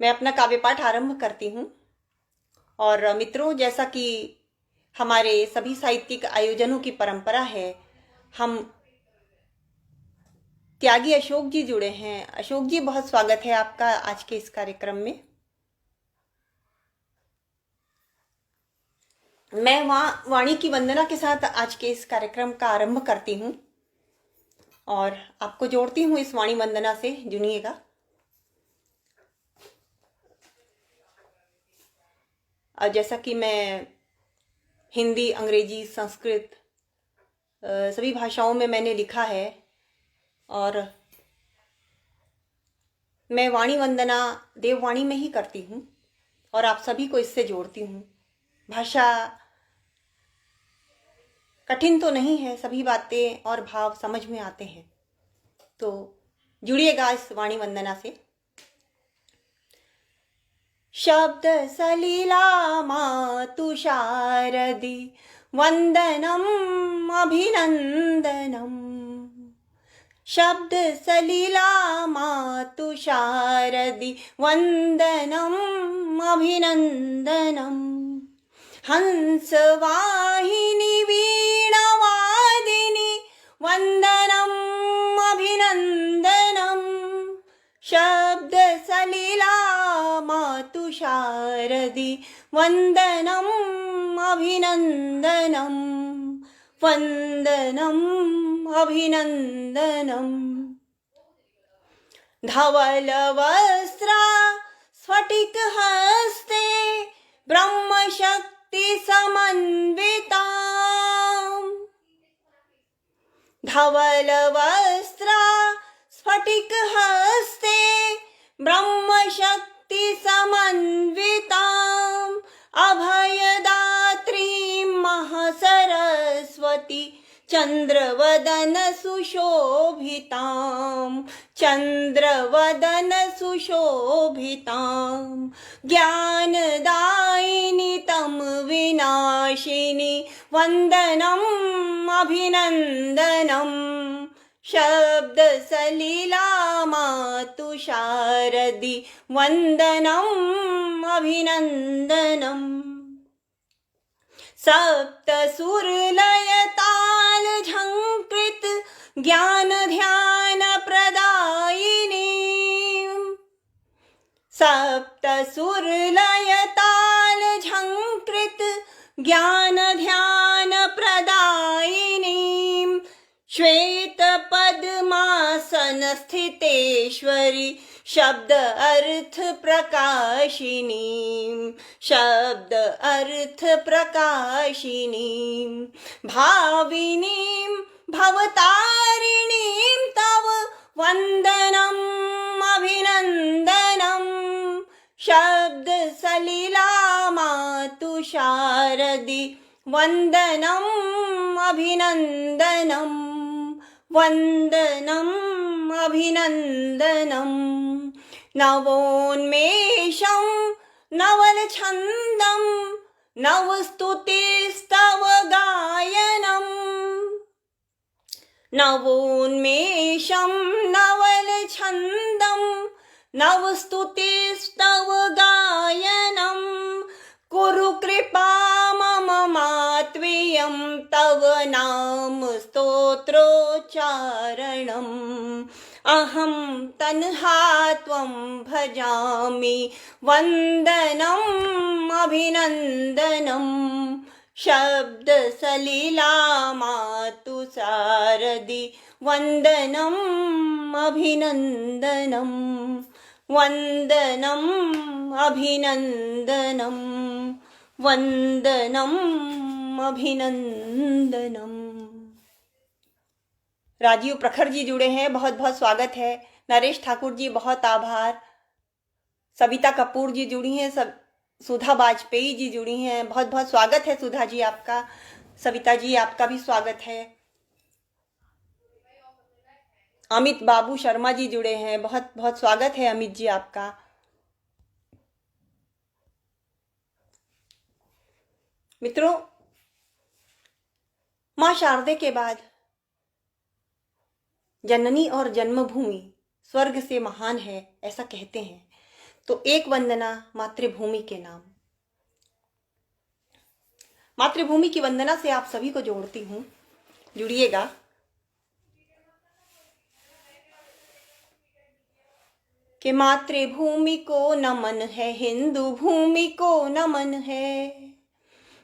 मैं अपना काव्य पाठ आरंभ करती हूँ। और मित्रों, जैसा कि हमारे सभी साहित्यिक आयोजनों की परंपरा है, हम त्यागी अशोक जी जुड़े हैं। अशोक जी, बहुत स्वागत है आपका आज के इस कार्यक्रम में। मैं वाणी की वंदना के साथ आज के इस कार्यक्रम का आरंभ करती हूँ और आपको जोड़ती हूँ इस वाणी वंदना से। जुनिएगा। और जैसा कि मैं हिंदी, अंग्रेजी, संस्कृत सभी भाषाओं में मैंने लिखा है और मैं वाणी वंदना देववाणी में ही करती हूँ और आप सभी को इससे जोड़ती हूँ। भाषा कठिन तो नहीं है, सभी बातें और भाव समझ में आते हैं, तो जुड़िएगा इस वाणी वंदना से। शब्द सलीला मातु शारदि वंदनम अभिनंदनम। शब्द सलीला मातु शारदि वंदनम अभिनंदनम। हंस वाहिनी वीणावादिनी वंदनम अभिनंदनम। शब्द सलीला मातु शारदि वंदनम अभिनंदनम। वंदनम अभिनंदनम। धवल वस्त्रा स्फटिक हस्ते ब्रह्मशक्ति समन्विता। धवल वस्त्रा स्फटिक हस्ते ब्रह्मशक्ति समन्विता। अभयदात्री महासरस्वती चंद्रवदन सुशोभितां। चंद्रवदन सुशोभितां। ज्ञानदायिनी तम विनाशिनी वंदनम अभिनंदनम। शब्द सलीला मातु शारदि वंदनम अभिनंदनम। सप्त सुर लय ताल झंकृत ज्ञान ध्यान प्रदायिनी। सप्त सुर लय ताल झंकृत ज्ञान ध्यान प्रदायिनी। श्वेत पद्मासन स्थितेश्वरी शब्द अर्थ प्रकाशिनी। शब्द अर्थ प्रकाशिनी। भाविनी भवतारिणीं तव वंदनम अभिनंदनम। शब्द सलीला मातु शारदि वंदनम अभिनंदनम। वंदनम अभिनंदनम। नवोन्मेषं नवलछन्दं नवस्तुतिस्तव गायनम्। नवोन्मेषं नवलछन्दं नवस्तुतिस्तव गायनम्। कुरु कृपा मम मात्वेयं तव नाम स्तोत्रोच्चारणम्। अहं तन्हा त्वं भजामि वंदनम अभिनंदनम। शब्द सलीला मातु शारदि वंदनम अभिनंदनम। वंदनम अभिनंदनम। वंदनम अभिनंदनम। राजीव प्रखर जी जुड़े हैं, बहुत बहुत स्वागत है। नरेश ठाकुर जी, बहुत आभार। सविता कपूर जी जुड़ी हैं। सुधा वाजपेयी जी जुड़ी हैं, बहुत बहुत स्वागत है सुधा जी आपका। सविता जी, आपका भी स्वागत है। अमित बाबू शर्मा जी जुड़े हैं, बहुत बहुत स्वागत है अमित जी आपका। मित्रों, मां शारदे के बाद जननी और जन्मभूमि स्वर्ग से महान है, ऐसा कहते हैं। तो एक वंदना मातृभूमि के नाम। मातृभूमि की वंदना से आप सभी को जोड़ती हूँ, जुड़िएगा। कि मातृभूमि को नमन है, हिंदू भूमि को नमन है।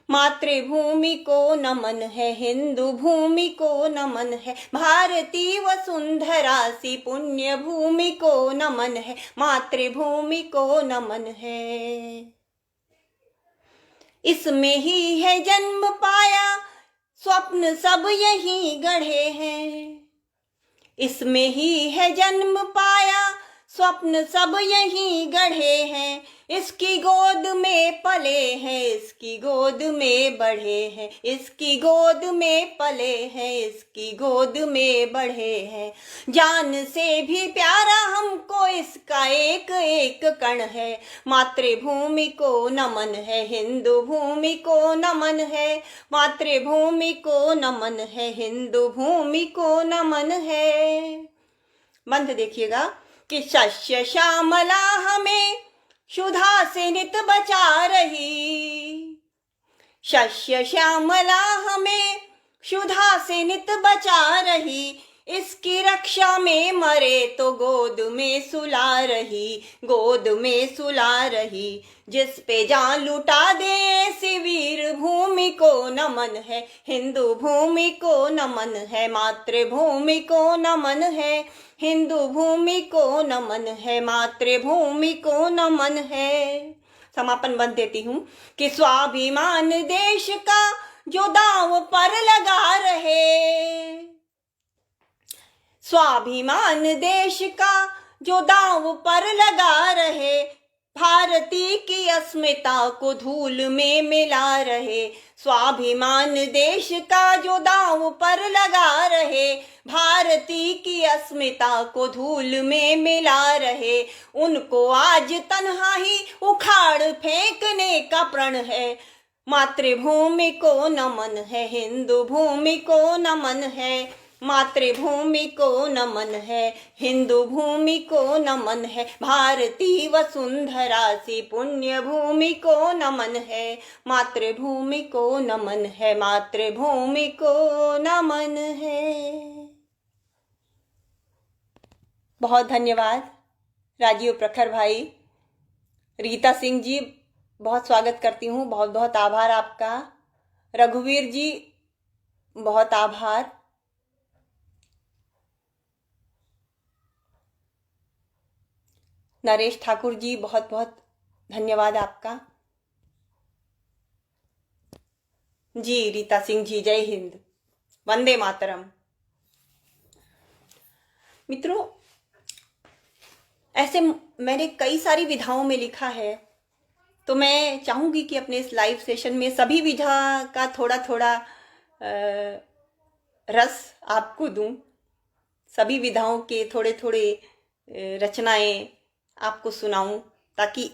मातृभूमि को नमन है, हिंदू भूमि को नमन है। भारती वसुंधरा सी पुण्य भूमि को नमन है, मातृभूमि को नमन है। इसमें ही है जन्म पाया, स्वप्न सब यहीं गढ़े हैं। इसमें ही है जन्म पाया, स्वप्न सब यहीं गढ़े हैं। इसकी गोद में पले हैं, इसकी गोद में बढ़े हैं। इसकी गोद में पले हैं, इसकी गोद में बढ़े हैं। जान से भी प्यारा हमको इसका एक एक कण है। मातृभूमि को नमन है, हिंदू भूमि को नमन है। मातृभूमि को नमन है, हिंदू भूमि को नमन है। मंत्र देखिएगा कि शस्य श्यामला हमें क्षुधा से नित बचा रही। शस्य श्यामला हमें क्षुधा से नित बचा रही। इसकी रक्षा में मरे तो गोद में सुला रही, गोद में सुला रही। जिस पे जान लुटा दे ऐसी वीर भूमि को नमन है, हिंदू भूमि को नमन है। मातृभूमि को नमन है, हिंदू भूमि को नमन है। मातृभूमि को नमन है। समापन बंद देती हूँ कि स्वाभिमान देश का जो दांव पर लगा रहे। स्वाभिमान देश का जो दांव पर लगा रहे। भारती की अस्मिता को धूल में मिला रहे। स्वाभिमान देश का जो दांव पर लगा रहे। भारती की अस्मिता को धूल में मिला रहे। उनको आज तन्हा ही उखाड़ फेंकने का प्रण है। मातृभूमि को नमन है, हिंदू भूमि को नमन है। मातृभूमि को नमन है, हिंदू भूमि को नमन है। भारती वसुंधरा सी पुण्य भूमि को नमन है। मातृभूमि को नमन है, मातृभूमि को नमन है। बहुत धन्यवाद राजीव प्रखर भाई। रीता सिंह जी बहुत स्वागत करती हूँ, बहुत बहुत आभार आपका। रघुवीर जी बहुत आभार। नरेश ठाकुर जी बहुत बहुत धन्यवाद आपका। जी रीता सिंह जी जय हिंद, वंदे मातरम। मित्रों, ऐसे मैंने कई सारी विधाओं में लिखा है, तो मैं चाहूंगी कि अपने इस लाइव सेशन में सभी विधा का थोड़ा थोड़ा रस आपको दूं। सभी विधाओं के थोड़े थोड़े रचनाएं आपको सुनाऊं, ताकि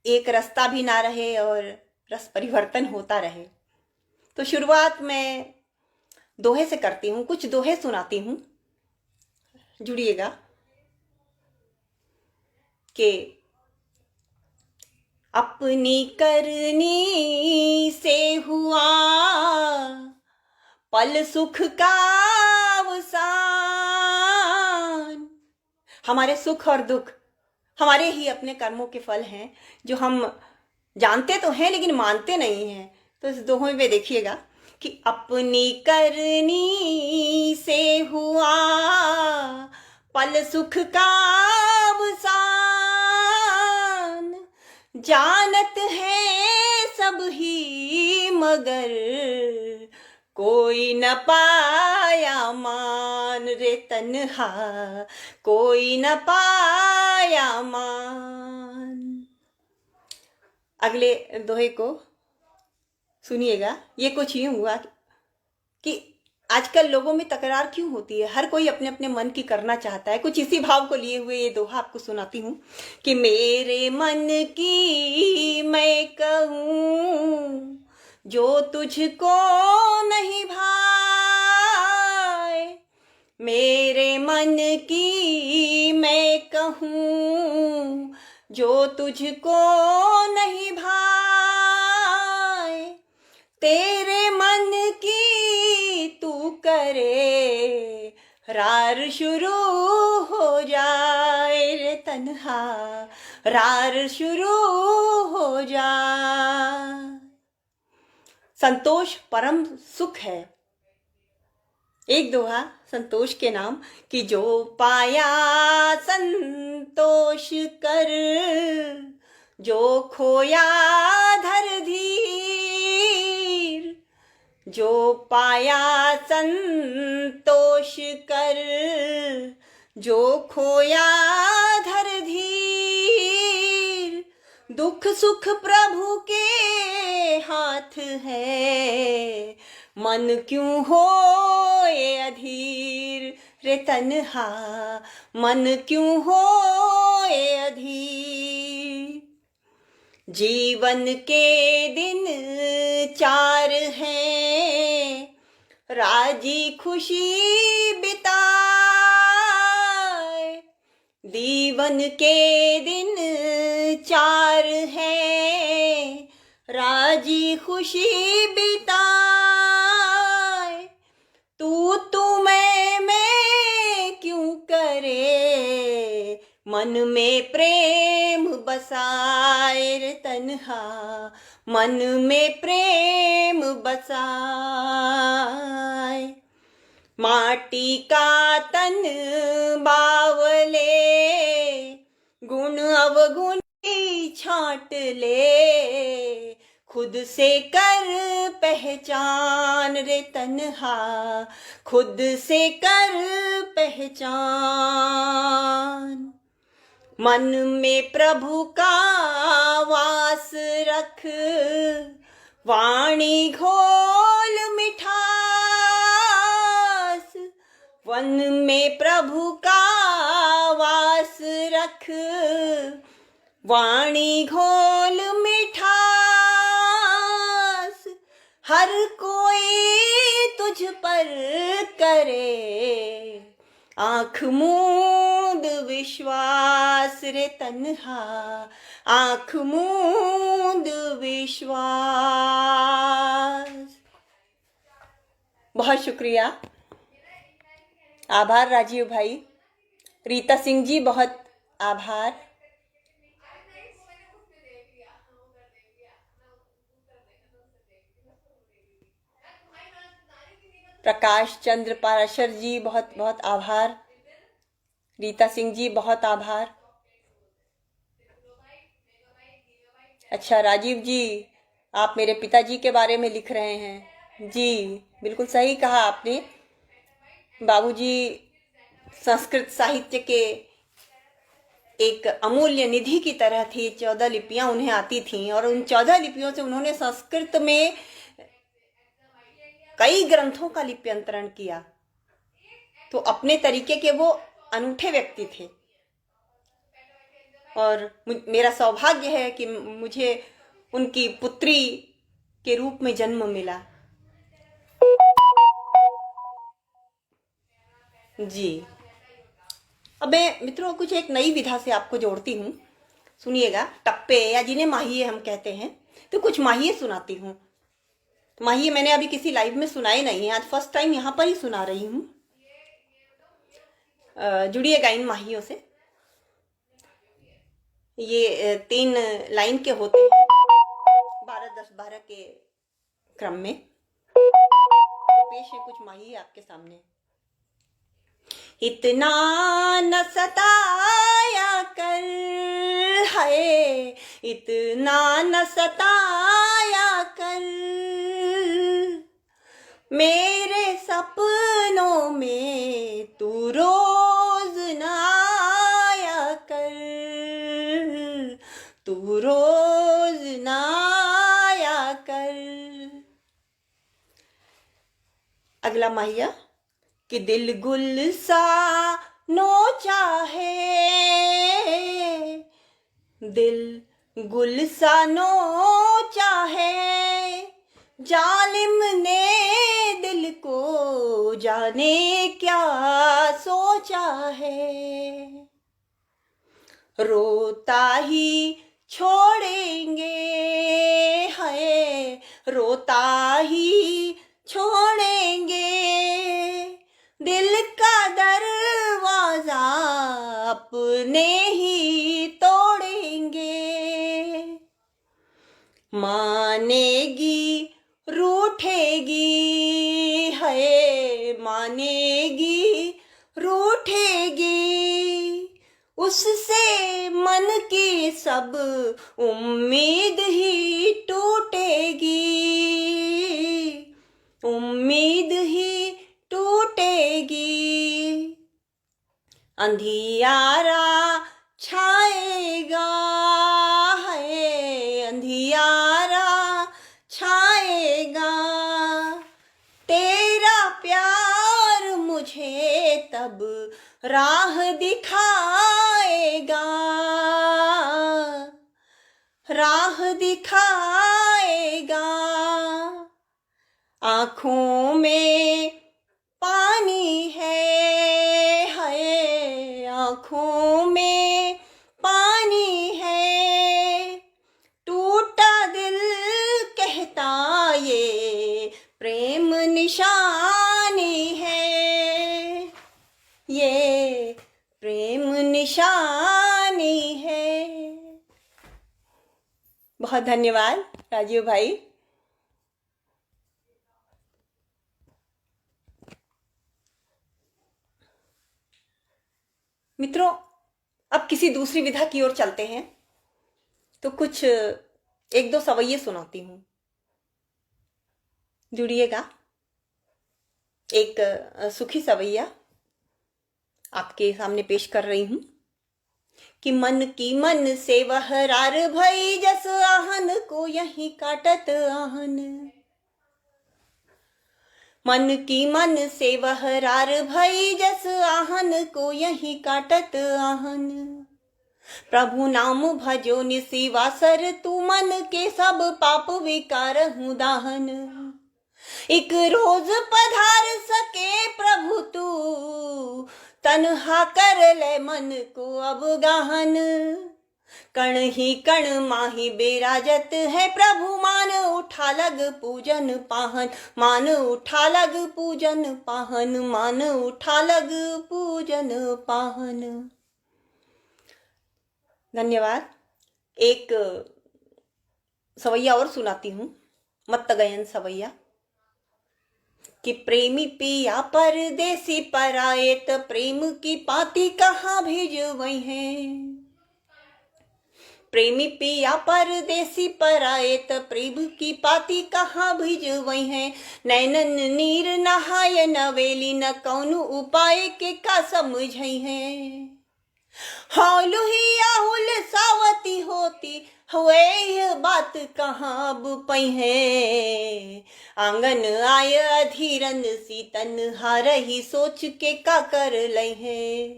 एक रास्ता भी ना रहे और रस परिवर्तन होता रहे। तो शुरुआत मैं दोहे से करती हूँ, कुछ दोहे सुनाती हूँ, जुड़िएगा। कि अपनी करनी से हुआ पल सुख का अवसान। हमारे सुख और दुख हमारे ही अपने कर्मों के फल हैं, जो हम जानते तो हैं लेकिन मानते नहीं हैं। तो इस दोहे में देखिएगा कि अपनी करनी से हुआ पल सुख का अवसान। जानत है सब ही मगर कोई न पाया मान रे तन्हा, कोई न पाया मान। अगले दोहे को सुनिएगा। ये कुछ यूं हुआ कि आजकल लोगों में तकरार क्यों होती है, हर कोई अपने अपने मन की करना चाहता है। कुछ इसी भाव को लिए हुए ये दोहा आपको सुनाती हूँ कि मेरे मन की मैं कहूँ जो तुझको नहीं भाए। मेरे मन की मैं कहूँ जो तुझको नहीं भाए, तेरे मन की तू करे, रार शुरू हो जाए रे तन्हा, रार शुरू हो जाए। संतोष परम सुख है। एक दोहा संतोष के नाम कि जो पाया संतोष कर, जो खोया धर धीर, जो पाया संतोष कर, जो खोया धर धीर, दुख सुख प्रभु के हाथ है, मन क्यों होए अधीर रे तन्हा, मन क्यों होए अधीर। जीवन के दिन 4 हैं, राजी खुशी बिताए, जीवन के दिन 4 हैं, राजी खुशी बिताए। तू मैं क्यों करे, मन में प्रेम बसाए रे तन्हा, मन में प्रेम बसाए। माटी का तन बावले, गुण अवगुण छांट ले, खुद से कर पहचान रे तन्हा, खुद से कर पहचान। मन में प्रभु का वास रख, वाणी घोल मिठास, वन में प्रभु का वास रख, वाणी घोल मिठास। हर कोई तुझ पर करे, आँख मूंद विश्वास रे तन्हा, आँख मूंद विश्वास। बहुत शुक्रिया, आभार राजीव भाई। रीता सिंह जी बहुत आभार। प्रकाश चंद्र पाराशर जी बहुत बहुत आभार। रीता सिंह जी बहुत आभार। अच्छा राजीव जी, आप मेरे पिताजी के बारे में लिख रहे हैं। जी बिल्कुल सही कहा आपने। बाबूजी संस्कृत साहित्य के एक अमूल्य निधि की तरह थी। 14 लिपियां उन्हें आती थीं और उन 14 लिपियों से उन्होंने संस्कृत में कई ग्रंथों का लिप्यंतरण किया। तो अपने तरीके के वो अनूठे व्यक्ति थे और मेरा सौभाग्य है कि मुझे उनकी पुत्री के रूप में जन्म मिला। जी अब मैं मित्रों कुछ एक नई विधा से आपको जोड़ती हूँ। सुनिएगा, टप्पे या जिन्हें माहिए हम कहते हैं, तो कुछ माहिए सुनाती हूँ। माहिए मैंने अभी किसी लाइव में सुनाए नहीं है, आज फर्स्ट टाइम यहाँ पर ही सुना रही हूँ। जुड़िएगा इन माहियों से। ये 3 लाइन के होते हैं 12-10-12 के क्रम में। तो पेश है कुछ माहिए आपके सामने। इतना न सताया कर है, इतना न सताया कर, मेरे सपनों में तू रोज न आया कर, तू रोज न आया कर। अगला माहिया कि दिल गुल सा नो चाहे, दिल गुल सा नो चाहे, जालिम ने दिल को जाने क्या सोचा है। रो रोता ही छोड़ेंगे, है रोता ही छोड़ेंगे, दिल का दरवाजा अपने ही तोड़ेंगे। मानेगी रूठेगी, है मानेगी रूठेगी, उससे मन की सब उम्मीद ही टूटेगी, उम्मीद ही टूटेगी। अंधियारा छाएगा, है अंधियारा छाएगा, तेरा प्यार मुझे तब राह दिखाएगा, राह दिखाएगा। आँखों में पानी है, आँखों में पानी है, टूटा दिल कहता ये प्रेम निशानी है, ये प्रेम निशानी है। बहुत धन्यवाद राजीव भाई। मित्रों, अब किसी दूसरी विधा की ओर चलते हैं, तो कुछ एक दो सवैये सुनाती हूं, जुड़िएगा। एक सुखी सवैया आपके सामने पेश कर रही हूं कि मन की मन से वहरार भई, जस आहन को यही काटत आहन। मन की मन से वहरार भई, जस आहन को यही काटत आहन। प्रभु नाम भजो निशिवासर, तू मन के सब पाप विकार हूँ दाहन। एक रोज पधार सके प्रभु तू, तन्हा कर ले मन को अब गाहन। कण ही कण माही बेराजत है प्रभु, मान उठा लग पूजन पाहन, मान उठा लग पूजन पाहन, मान उठा लग पूजन पाहन। धन्यवाद। एक सवैया और सुनाती हूं, मत्त गयन सवैया कि प्रेमी पिया परदेसी पराए, त प्रेम की पाती कहाँ भेजवई है। प्रेमी पिया परदेसी पराए, त प्रेम की पाती कहाँ भिजवई है। नैनन नीर नहाय नवेली, न कौनु उपाय के का समझई है। हालु ही आहुल सावती होती, हुए यह बात कहाँ अब पई है। आंगन आय अधीरन सी, तन्हा रही सोच के का कर लई है,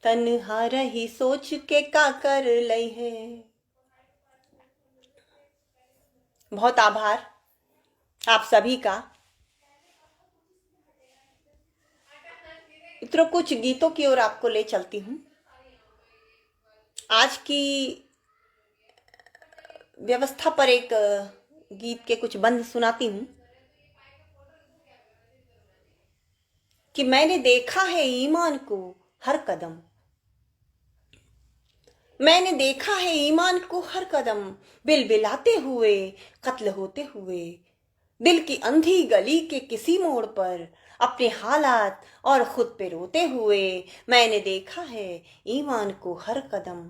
तन्हा रही सोच के का कर लई है। बहुत आभार आप सभी का। मित्रों, कुछ गीतों की ओर आपको ले चलती हूं। आज की व्यवस्था पर एक गीत के कुछ बंद सुनाती हूं कि मैंने देखा है ईमान को हर कदम, मैंने देखा है ईमान को हर कदम, बिलबिलाते हुए कत्ल होते हुए, दिल की अंधी गली के किसी मोड़ पर अपने हालात और खुद पे रोते हुए। मैंने देखा है ईमान को हर कदम।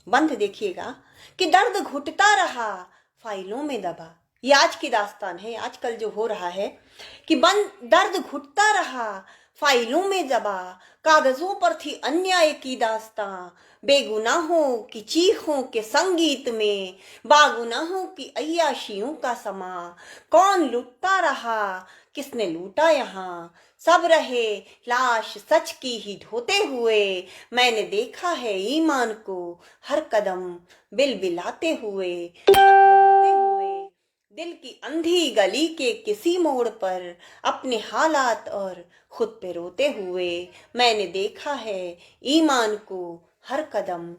बंद देखिएगा कि दर्द घुटता रहा फाइलों में दबा। ये आज की दास्तान है, आजकल जो हो रहा है कि दर्द घुटता रहा फाइलों में दबा, कागजों पर थी अन्याय की दास्तां, बेगुनाहों की चीखों के संगीत में, बागुनाहों की अय्याशियों का समा। कौन लुटता रहा, किसने लूटा यहाँ, सब रहे लाश सच की ही ढोते हुए। मैंने देखा है ईमान को हर कदम, बिलबिलाते हुए होते हुए, दिल की अंधी गली के किसी मोड़ पर अपने हालात और खुद पे रोते हुए। मैंने देखा है ईमान को हर कदम।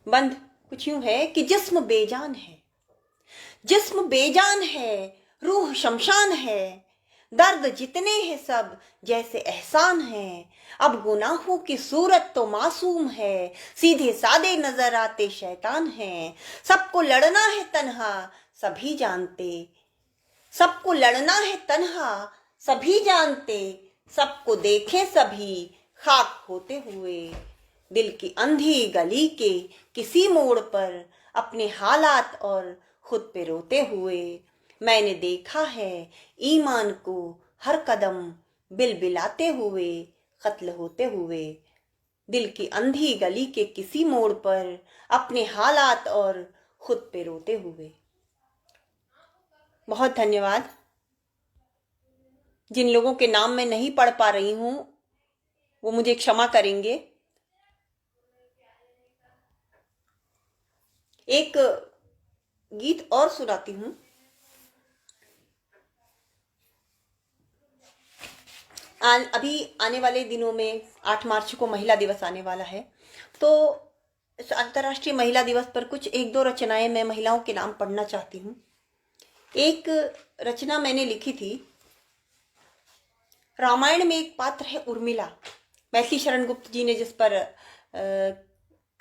बंद कुछ यूं है कि जिस्म बेजान है, जिस्म बेजान है, रूह शमशान है, दर्द जितने हैं सब जैसे एहसान है। अब गुनाहों की सूरत तो मासूम है, सीधे सादे नजर आते शैतान हैं। सबको लड़ना है तन्हा सभी जानते, सबको लड़ना है तन्हा सभी जानते, सबको देखें सभी खाक होते हुए। दिल की अंधी गली के किसी मोड़ पर अपने हालात और खुद पे रोते हुए। मैंने देखा है ईमान को हर कदम बिलबिलाते हुए, कत्ल होते हुए। दिल की अंधी गली के किसी मोड़ पर अपने हालात और खुद पे रोते हुए। बहुत धन्यवाद। जिन लोगों के नाम मैं नहीं पढ़ पा रही हूं वो मुझे क्षमा करेंगे। एक गीत और सुनाती हूं। अभी आने वाले दिनों में 8 मार्च को महिला दिवस आने वाला है, तो इस अंतर्राष्ट्रीय महिला दिवस पर कुछ एक दो रचनाएं मैं महिलाओं के नाम पढ़ना चाहती हूँ। एक रचना मैंने लिखी थी, रामायण में एक पात्र है उर्मिला। मैथिली शरण गुप्त जी ने जिस पर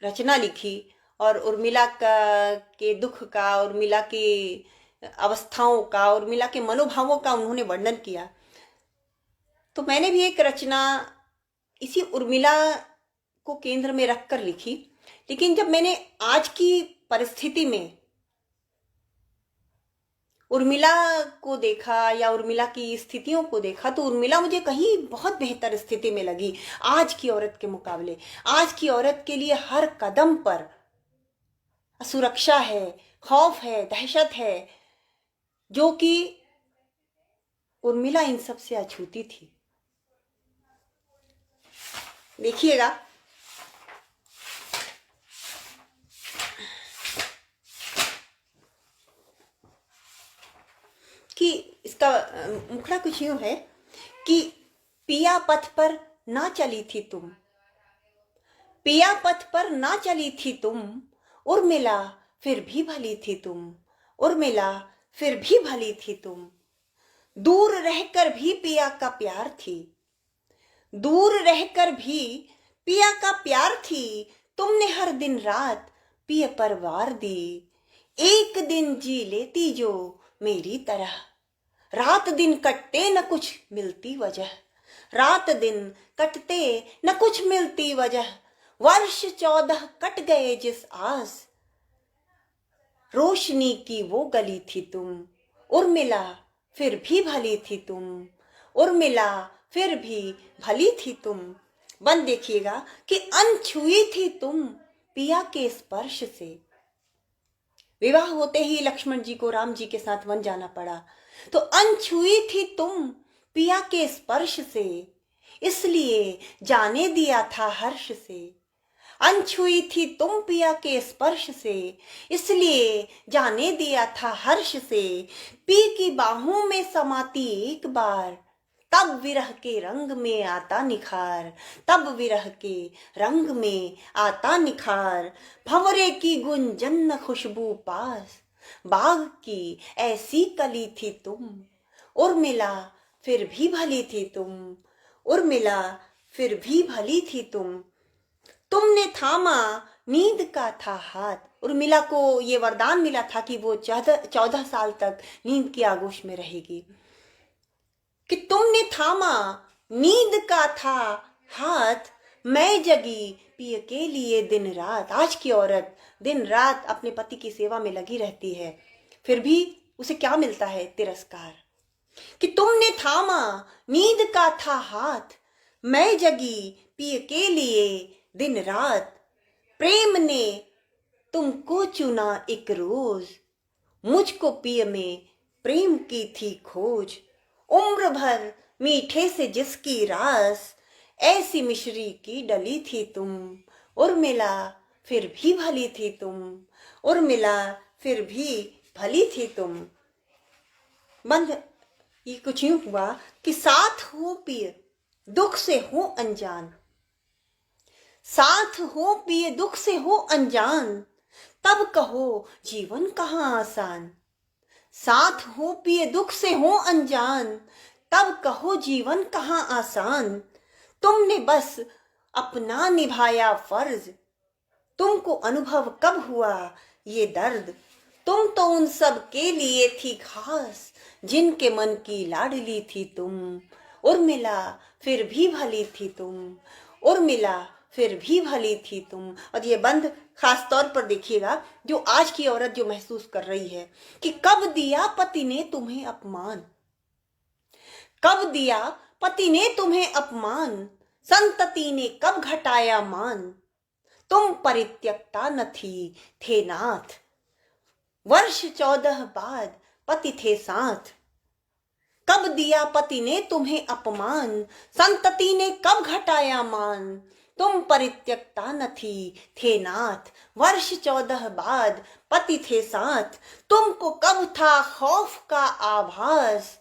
रचना लिखी और उर्मिला के दुख का, उर्मिला की अवस्थाओं का, उर्मिला के मनोभावों का उन्होंने वर्णन किया। तो मैंने भी एक रचना इसी उर्मिला को केंद्र में रखकर लिखी। लेकिन जब मैंने आज की परिस्थिति में उर्मिला को देखा या उर्मिला की स्थितियों को देखा, तो उर्मिला मुझे कहीं बहुत बेहतर स्थिति में लगी आज की औरत के मुकाबले। आज की औरत के लिए हर कदम पर सुरक्षा है, खौफ है, दहशत है, जो कि उर्मिला इन सब से अछूती थी। देखिएगा, कि इसका मुखड़ा कुछ यूं है कि पिया पथ पर ना चली थी तुम, पिया पथ पर ना चली थी तुम, उर्मिला फिर भी भली थी तुम, उर्मिला फिर भी भली थी तुम। दूर रहकर भी पिया का प्यार थी, दूर रहकर भी पिया का प्यार थी, तुमने हर दिन रात पिया पर वार दी। एक दिन जी लेती जो मेरी तरह, रात दिन कटते न कुछ मिलती वजह, रात दिन कटते न कुछ मिलती वजह। वर्ष 14 कट गए जिस आस, रोशनी की वो गली थी तुम, उर्मिला फिर भी भली थी तुम, उर्मिला फिर भी भली थी तुम। बन देखिएगा कि अनछुई थी तुम पिया के स्पर्श से। विवाह होते ही लक्ष्मण जी को राम जी के साथ वन जाना पड़ा, तो अनछुई थी तुम पिया के स्पर्श से, इसलिए जाने दिया था हर्ष से। अनछुई थी तुम पिया के स्पर्श से, इसलिए जाने दिया था हर्ष से। पी की बाहों में समाती एक बार, तब विरह के रंग में आता निखार, तब विरह के रंग में आता निखार। भंवरे की गुंजन खुशबू पास, बाग की ऐसी कली थी तुम, उर्मिला फिर भी भली थी तुम, उर्मिला फिर भी भली थी तुम। तुमने थामा नींद का था हाथ। उर्मिला को ये वरदान मिला था कि वो 14 साल तक नींद की आगोश में रहेगी, कि तुमने थामा नींद का था हाथ, मैं जगी पिय के लिए दिन रात। आज की औरत दिन रात अपने पति की सेवा में लगी रहती है, फिर भी उसे क्या मिलता है? तिरस्कार। कि तुमने थामा नींद का था हाथ, मैं जगी पिय के लिए दिन रात। प्रेम ने तुमको चुना एक रोज, मुझको पिय में प्रेम की थी खोज। उम्र भर मीठे से जिसकी रास, ऐसी मिश्री की डली थी तुम, उर्मिला फिर भी भली थी तुम, उर्मिला फिर भी भली थी तुम। बंद ये कुछ यूं हुआ कि साथ हो पिय दुख से हो अनजान, साथ हो पिए दुख से हो अनजान, तब कहो जीवन कहाँ आसान। साथ हो पिए दुख से हो अनजान, तब कहो जीवन कहाँ आसान। तुमने बस अपना निभाया फर्ज, तुमको अनुभव कब हुआ ये दर्द। तुम तो उन सब के लिए थी खास, जिनके मन की लाडली थी तुम। उर्मिला फिर भी भली थी तुम, उर्मिला फिर भी भली थी तुम। और ये बंद खास तौर पर देखिएगा, जो आज की औरत जो महसूस कर रही है कि कब दिया पति ने तुम्हें अपमान, कब दिया पति ने तुम्हें अपमान, संतति ने कब घटाया मान। तुम परित्यक्ता न थी, थे नाथ, वर्ष 14 बाद पति थे साथ। कब दिया पति ने तुम्हें अपमान, संतति ने कब घटाया मान। तुम परित्यक्ता न थी, थे नाथ, वर्ष 14 बाद पति थे साथ। तुमको कब था खौफ का आभास,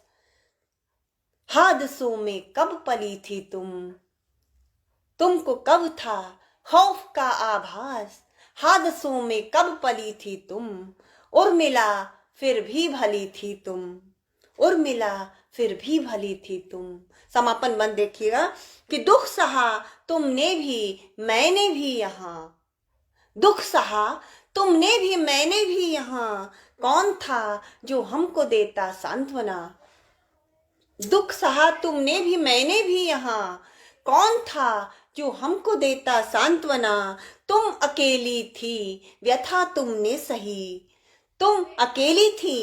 हादसों में कब पली थी तुम। तुमको कब था खौफ का आभास, हादसों में कब पली थी तुम। उर्मिला फिर भी भली थी तुम, उर्मिला फिर भी भली थी तुम। समापन बंद देखिएगा कि दुख सहा तुमने भी मैंने भी यहाँ, दुख सहा तुमने भी मैंने भी यहाँ, कौन था जो हमको देता सांत्वना। दुख सहा तुमने भी मैंने भी यहाँ, कौन था जो हमको देता सांत्वना। तुम अकेली थी व्यथा तुमने सही, तुम अकेली थी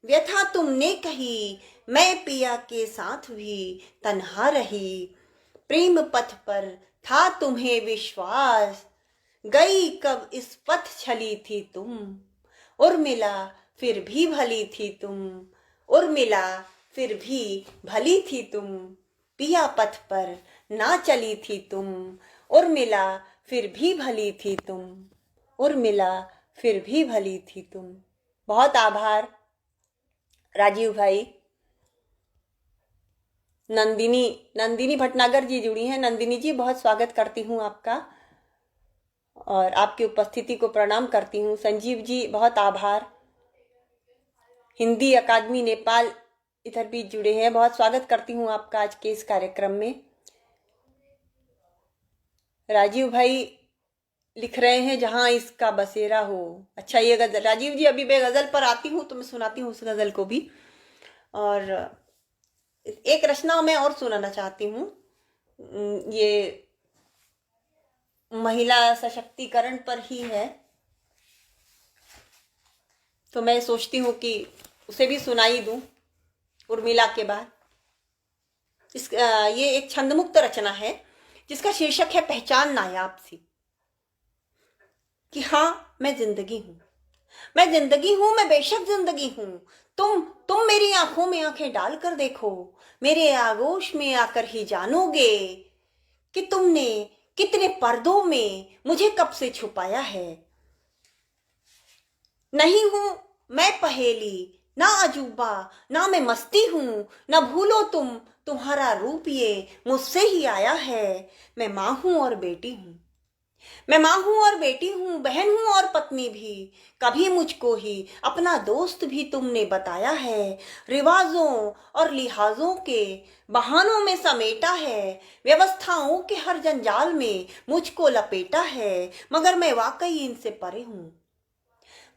व्यथा तुमने कही। मैं पिया के साथ भी तन्हा रही, प्रेम पथ पर था तुम्हें विश्वास। गई कब इस पथ चली थी तुम, उर्मिला फिर भी भली थी तुम, उर्मिला फिर भी भली थी तुम। पिया पथ पर ना चली थी तुम, उर्मिला फिर भी भली थी तुम, उर्मिला फिर भी भली थी तुम। बहुत आभार राजीव भाई। नंदिनी भटनागर जी जुड़ी हैं। नंदिनी जी बहुत स्वागत करती हूँ आपका और आपकी उपस्थिति को प्रणाम करती हूँ। संजीव जी बहुत आभार। हिंदी अकादमी नेपाल इधर भी जुड़े हैं, बहुत स्वागत करती हूँ आपका आज के इस कार्यक्रम में। राजीव भाई लिख रहे हैं जहां इसका बसेरा हो। अच्छा, ये गजल राजीव जी, अभी मैं गजल पर आती हूँ तो मैं सुनाती हूँ उस गजल को भी। और एक रचना मैं और सुनाना चाहती हूँ, ये महिला सशक्तिकरण पर ही है, तो मैं सोचती हूँ कि उसे भी सुनाई दूं उर्मिला के बाद। ये एक छंदमुक्त रचना है जिसका शीर्षक है पहचान नायाब सी। कि हाँ मैं जिंदगी हूं, मैं जिंदगी हूं, मैं बेशक जिंदगी हूं। तुम मेरी आंखों में आंखें डालकर देखो, मेरे आगोश में आकर ही जानोगे कि तुमने कितने पर्दों में मुझे कब से छुपाया है। नहीं हूं मैं पहेली ना अजूबा, ना मैं मस्ती हूं, ना भूलो तुम्हारा रूप ये मुझसे ही आया है। मैं माँ हूं और बेटी हूं, मैं माँ हूं और बेटी हूं, बहन हूं और पत्नी भी। कभी मुझको ही अपना दोस्त भी तुमने बताया है। रिवाजों और लिहाजों के बहानों में समेटा है, व्यवस्थाओं के हर जंजाल में मुझको लपेटा है। मगर मैं वाकई इनसे परे हूं,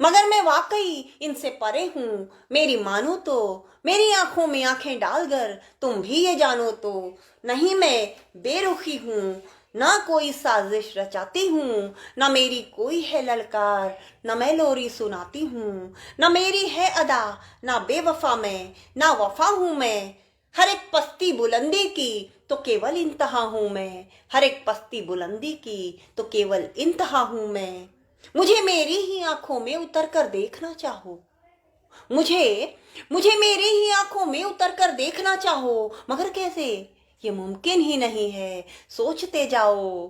मगर मैं वाकई इनसे परे हूं। मेरी मानो तो मेरी आंखों में आंखें डालकर तुम भी ये जानो तो, नहीं मैं बेरुखी हूं, ना कोई साजिश रचाती हूँ, ना मेरी कोई है ललकार, ना मैं लोरी सुनाती हूँ, ना मेरी है अदा, ना बेवफा मैं, ना वफा हूँ मैं। हर एक पस्ती बुलंदी की तो केवल इंतहा हूँ मैं, हर एक पस्ती बुलंदी की तो केवल इंतहा हूँ मैं। मुझे मेरी ही आंखों में उतर कर देखना चाहो, मुझे मेरी ही आंखों में उतर कर देखना चाहो। मगर कैसे, ये मुमकिन ही नहीं है, सोचते जाओ।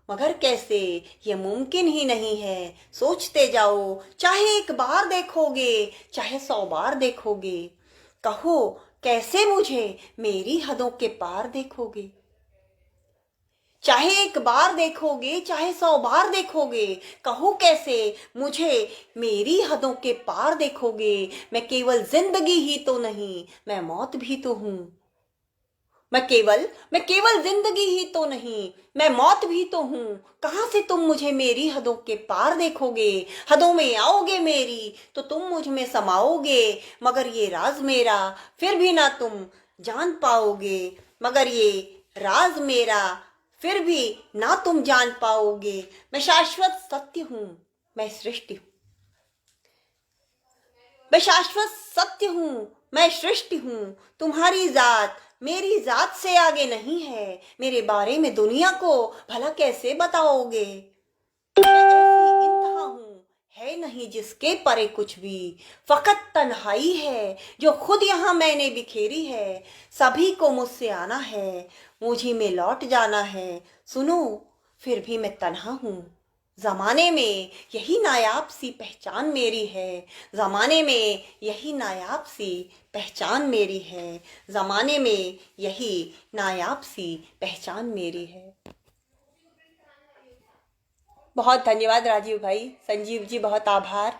मगर कैसे, ये मुमकिन ही नहीं है, सोचते जाओ। चाहे एक बार देखोगे, चाहे 100 बार देखोगे, कहो कैसे मुझे मेरी हदों के पार देखोगे। चाहे एक बार देखोगे चाहे 100 बार देखोगे, कहो कैसे मुझे मेरी हदों के पार देखोगे। मैं केवल जिंदगी ही तो नहीं, मैं मौत भी तो हूं। मैं केवल जिंदगी ही तो नहीं, मैं मौत भी तो हूं। कहां से तुम मुझे मेरी हदों के पार देखोगे। हदों में आओगे मेरी तो तुम मुझ में समाओगे, मगर ये राज मेरा फिर भी ना तुम जान पाओगे। मगर ये राज मेरा फिर भी ना तुम जान पाओगे। मैं शाश्वत सत्य हूं, मैं सृष्टि हूं। मैं शाश्वत सत्य हूं, मैं सृष्टि हूं। तुम्हारी जात मेरी जात से आगे नहीं है। मेरे बारे में दुनिया को भला कैसे बताओगे। मैं ऐसी इंतहा हूं, है नहीं जिसके परे कुछ भी। फकत तन्हाई है जो खुद यहाँ मैंने बिखेरी है। सभी को मुझसे आना है, मुझी में लौट जाना है। सुनो फिर भी मैं तन्हा हूं। जमाने में यही नायाब सी पहचान मेरी है। जमाने में यही नायाब सी पहचान मेरी है। जमाने में यही नायाब सी पहचान मेरी है। बहुत धन्यवाद राजीव भाई। संजीव जी बहुत आभार।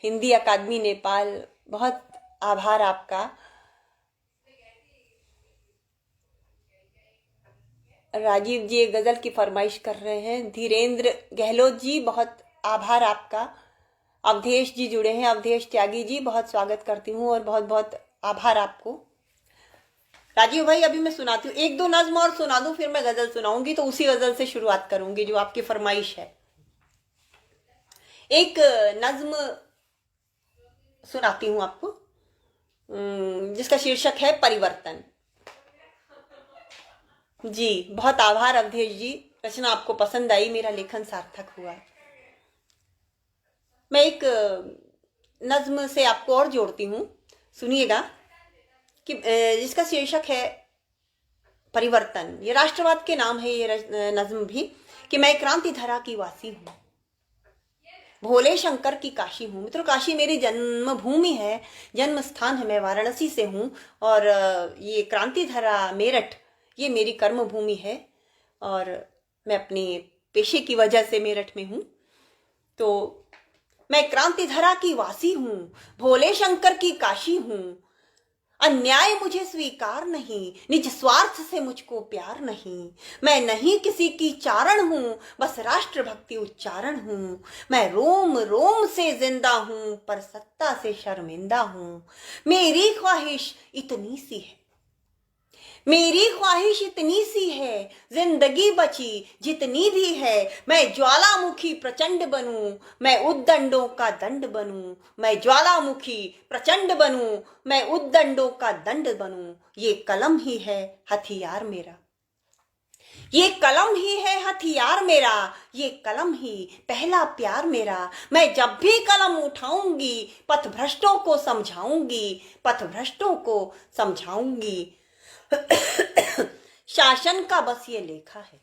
हिंदी अकादमी नेपाल बहुत आभार आपका। राजीव जी एक गजल की फरमाइश कर रहे हैं। धीरेन्द्र गहलोत जी बहुत आभार आपका। अवधेश जी जुड़े हैं। अवधेश त्यागी जी बहुत स्वागत करती हूँ और बहुत बहुत आभार आपको। राजीव भाई अभी मैं सुनाती हूँ, एक दो नज्म और सुना दूं फिर मैं गजल सुनाऊंगी। तो उसी गजल से शुरुआत करूंगी जो आपकी फरमाइश है। एक नज्म सुनाती हूँ आपको जिसका शीर्षक है परिवर्तन। जी बहुत आभार अवधेश जी, रचना आपको पसंद आई, मेरा लेखन सार्थक हुआ। मैं एक नज्म से आपको और जोड़ती हूँ, सुनिएगा, कि जिसका शीर्षक है परिवर्तन। ये राष्ट्रवाद के नाम है ये नज्म भी, कि मैं क्रांति धरा की वासी हूँ, भोले शंकर की काशी हूँ। मित्रों काशी मेरी जन्मभूमि है, जन्म स्थान है। मैं वाराणसी से हूँ और ये क्रांति धरा मेरठ ये मेरी कर्म भूमि है और मैं अपने पेशे की वजह से मेरठ में हूँ। तो मैं क्रांति धरा की वासी हूँ, भोले शंकर की काशी हूँ। अन्याय मुझे स्वीकार नहीं, निज स्वार्थ से मुझको प्यार नहीं। मैं नहीं किसी की चारण हूँ, बस राष्ट्र भक्ति उच्चारण हूँ। मैं रोम रोम से जिंदा हूँ, पर सत्ता से शर्मिंदा हूँ। मेरी ख्वाहिश इतनी सी है, मेरी ख्वाहिश इतनी सी है, जिंदगी बची जितनी भी है। मैं ज्वालामुखी प्रचंड बनूं, मैं उद्दंडों का दंड बनूं। मैं ज्वालामुखी प्रचंड बनूं, मैं उद्दंडों का दंड बनूं। ये कलम ही है हथियार मेरा, ये कलम ही है हथियार मेरा। ये कलम ही पहला प्यार मेरा। मैं जब भी कलम उठाऊंगी, पथभ्रष्टों को समझाऊंगी, पथभ्रष्टों को समझाऊंगी। शासन का बस ये लेखा है,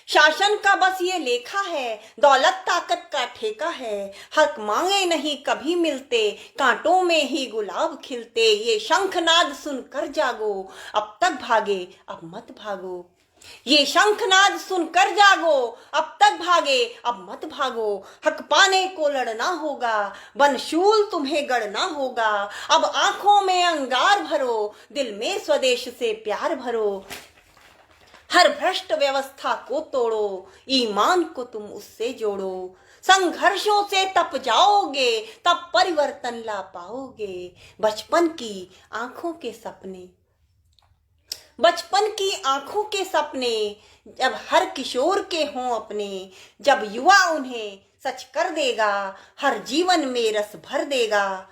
शासन का बस ये लेखा है। दौलत ताकत का ठेका है, हक मांगे नहीं कभी मिलते, कांटों में ही गुलाब खिलते। ये शंखनाद सुनकर जागो, अब तक भागे अब मत भागो। ये शंखनाद सुनकर जागो, अब तक भागे अब मत भागो। हक पाने को लड़ना होगा, बनशूल तुम्हें गढ़ना होगा। अब आंखों में अंगार भरो, दिल में स्वदेश से प्यार भरो। हर भ्रष्ट व्यवस्था को तोड़ो, ईमान को तुम उससे जोड़ो। संघर्षों से तप जाओगे, तब परिवर्तन ला पाओगे। बचपन की आंखों के सपने, बचपन की आंखों के सपने, जब हर किशोर के हों अपने। जब युवा उन्हें सच कर देगा, हर जीवन में रस भर देगा।